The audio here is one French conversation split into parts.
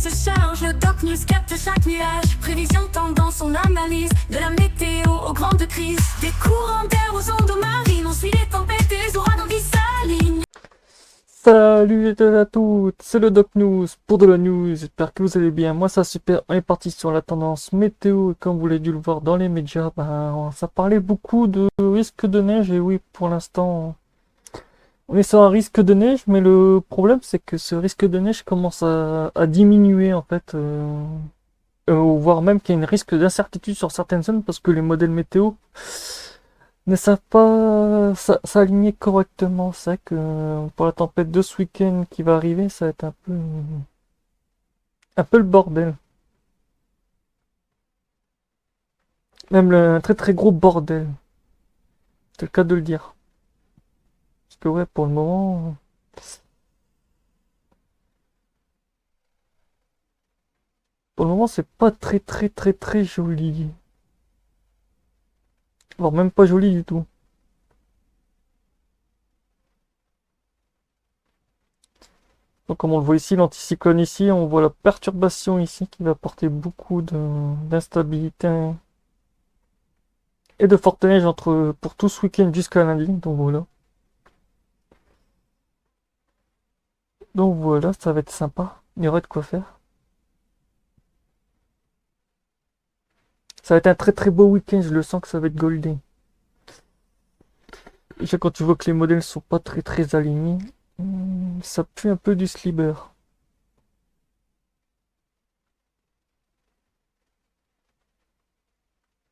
se charge, le Doc News capte chaque nuage. Prévision, tendance, on analyse. De la météo aux grandes crises. Des courants d'air aux ondes marines. On suit les tempêtes et les ouragans qui s'alignent. Salut à toutes, c'est le Doc News pour de la news, j'espère que vous allez bien, moi ça super, on est parti sur la tendance météo et comme vous l'avez dû le voir dans les médias, ça parlait beaucoup de risque de neige et oui pour l'instant on est sur un risque de neige mais le problème c'est que ce risque de neige commence à diminuer en fait, voire même qu'il y a un risque d'incertitude sur certaines zones parce que les modèles météo ne savent pas s'aligner correctement. C'est vrai que pour la tempête de ce week-end qui va arriver, ça va être un peu le bordel. Même un très très gros bordel. C'est le cas de le dire. Parce que ouais, pour le moment, c'est pas très très très très joli. Voire même pas joli du tout. Donc comme on le voit ici, l'anticyclone ici, on voit la perturbation ici qui va apporter beaucoup d'instabilité et de forte neige pour tout ce week-end jusqu'à lundi. Donc voilà, ça va être sympa. Il y aura de quoi faire. Ça va être un très très beau week-end, je le sens que ça va être golden. Déjà quand tu vois que les modèles sont pas très très alignés, ça pue un peu du slibber.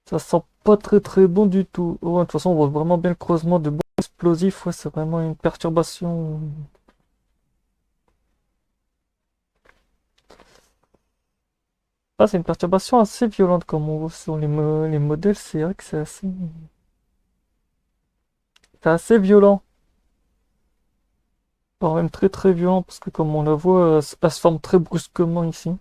Ça sent pas très très bon du tout. Oh, de toute façon, on voit vraiment bien le creusement de bombes explosifs. Ouais, c'est vraiment une perturbation. Ah, c'est une perturbation assez violente comme on voit sur les modèles. C'est vrai que c'est assez violent. Voire même très très violent parce que comme on la voit, elle se forme très brusquement ici.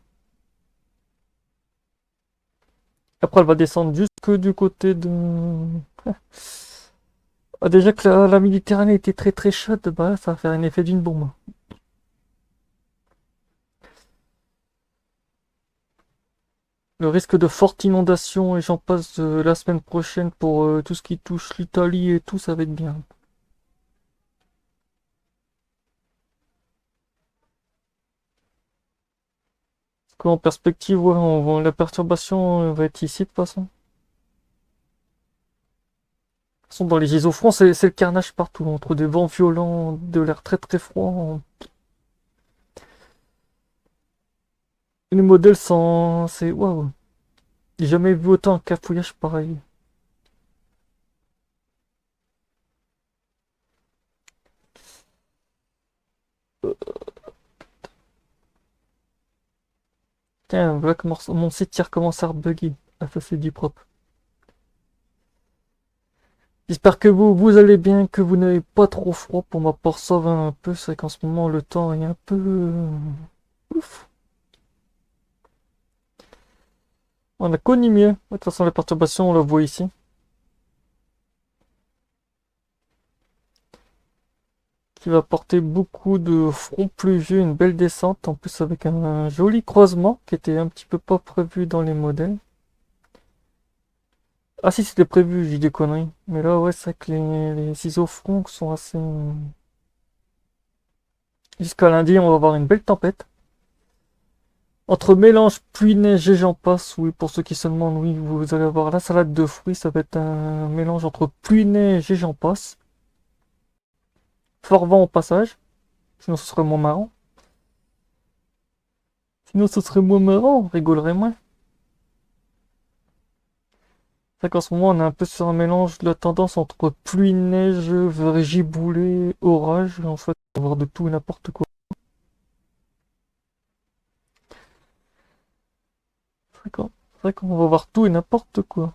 Après, elle va descendre jusque du côté de... Ah, déjà que la Méditerranée était très très chaude, bah ça va faire un effet d'une bombe. Le risque de forte inondation et j'en passe la semaine prochaine pour tout ce qui touche l'Italie et tout, ça va être bien. Parce qu'en perspective, ouais, la perturbation va être ici de toute façon. De toute façon, dans les isofronts, c'est le carnage partout, entre des vents violents, de l'air très très froid. Les modèles sont... C'est... Waouh. J'ai jamais vu autant un cafouillage pareil. Tiens, voilà comment mon site hier commence à rebugger. Ah, ça c'est du propre. J'espère que vous allez bien, que vous n'avez pas trop froid. Pour ma part, ça va un peu. C'est vrai qu'en ce moment, le temps est un peu... Ouf. On a connu mieux. De toute façon, la perturbation, on la voit ici. Qui va porter beaucoup de fronts pluvieux, une belle descente. En plus, avec un joli croisement qui était un petit peu pas prévu dans les modèles. Ah si, c'était prévu, j'ai des conneries. Mais là, ouais, c'est vrai que les isofronts sont assez... Jusqu'à lundi, on va avoir une belle tempête. Entre mélange, pluie, neige et j'en passe, oui, pour ceux qui se demandent, oui, vous allez avoir la salade de fruits, ça va être un mélange entre pluie, neige et j'en passe. Fort vent au passage, sinon ce serait moins marrant. Sinon ce serait moins marrant, on rigolerait moins. C'est vrai qu'en ce moment on est un peu sur un mélange de la tendance entre pluie, neige, giboulée, orage, en fait, on va avoir de tout et n'importe quoi. C'est vrai qu'on va voir tout et n'importe quoi.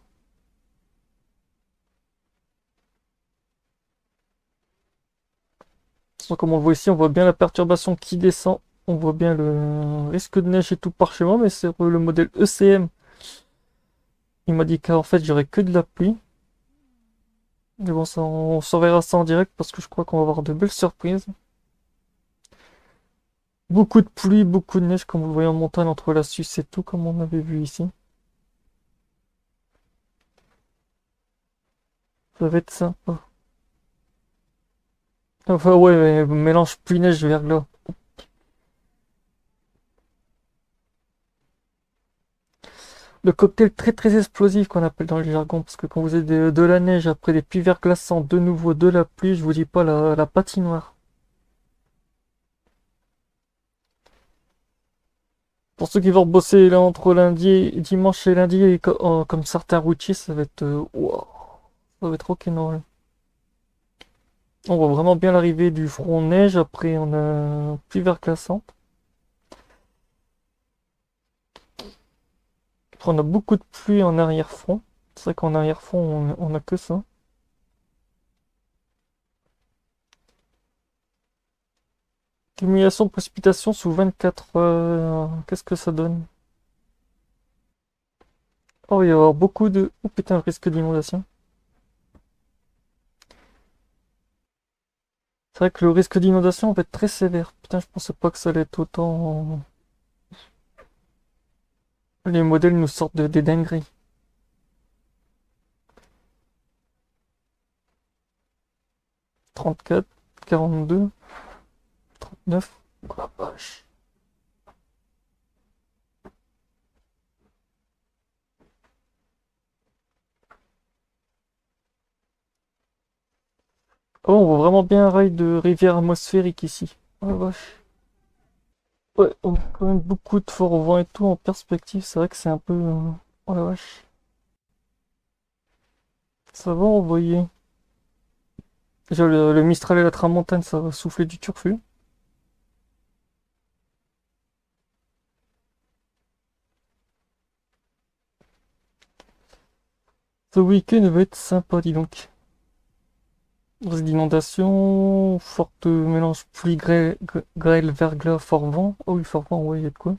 Comme on le voit ici, on voit bien la perturbation qui descend. On voit bien le risque de neige et tout par chez moi, mais c'est le modèle ECM. Il m'a dit qu'en fait, j'aurais que de la pluie. Mais bon, ça, on surveillera ça en direct parce que je crois qu'on va avoir de belles surprises. Beaucoup de pluie, beaucoup de neige, comme vous le voyez en montagne entre la Suisse et tout, comme on avait vu ici. Ça va être sympa. Enfin, ouais, mélange pluie-neige, verglas. Le cocktail très très explosif qu'on appelle dans le jargon, parce que quand vous avez de la neige, après des pluies verglaçantes, de nouveau de la pluie, je vous dis pas la patinoire. Pour ceux qui vont bosser là entre lundi, dimanche et lundi, et comme certains routiers, ça va être, wow, ça va être rock'n'roll. On voit vraiment bien l'arrivée du front neige, après on a pluie verglaçante. Après on a beaucoup de pluie en arrière-front. C'est vrai qu'en arrière-front, on a que ça. Accumulation de précipitations sous 24 heures. Qu'est-ce que ça donne? Oh, il va y avoir beaucoup de... Oh putain, le risque d'inondation. C'est vrai que le risque d'inondation va être très sévère. Putain, je pensais pas que ça allait être autant... Les modèles nous sortent des dingueries. 34, 42, 39. Oh la vache. Oh, on voit vraiment bien un rail de rivière atmosphérique ici. Oh la vache. Ouais, on a quand même beaucoup de fort vent et tout en perspective. C'est vrai que c'est un peu... Oh la vache. Ça va envoyer. Déjà, le Mistral et la Tramontane, ça va souffler du turfu. Ce week-end va être sympa, dis donc. Risque d'inondation, forte mélange pluie, grêle, verglas, fort vent. Oh oui, fort vent, ouais, il y a de quoi.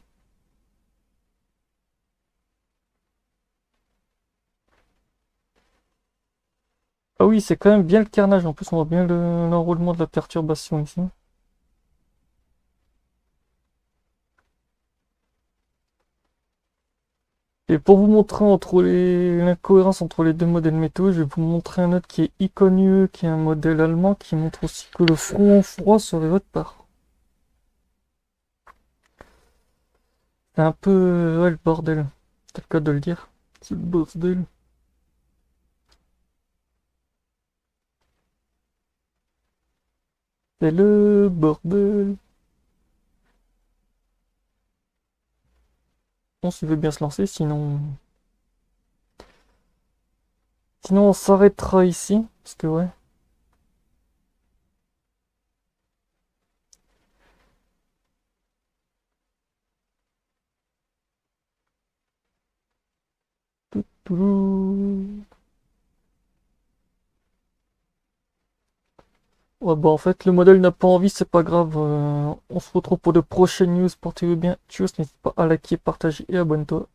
Ah oui, c'est quand même bien le carnage. En plus, on voit bien l'enroulement de la perturbation ici. Et pour vous montrer l'incohérence entre les deux modèles météo, je vais vous montrer un autre qui est Iconieux, qui est un modèle allemand, qui montre aussi que le front froid serait votre part. C'est un peu, ouais, le bordel. C'est le cas de le dire. C'est le bordel. C'est le bordel. On s'il veut bien se lancer, sinon on s'arrêtera ici. Parce que ouais. Toulou. Ouais, bah en fait, le modèle n'a pas envie, c'est pas grave. On se retrouve pour de prochaines news. Portez-vous bien. Tchuss, n'hésite pas à liker, partager et abonne-toi.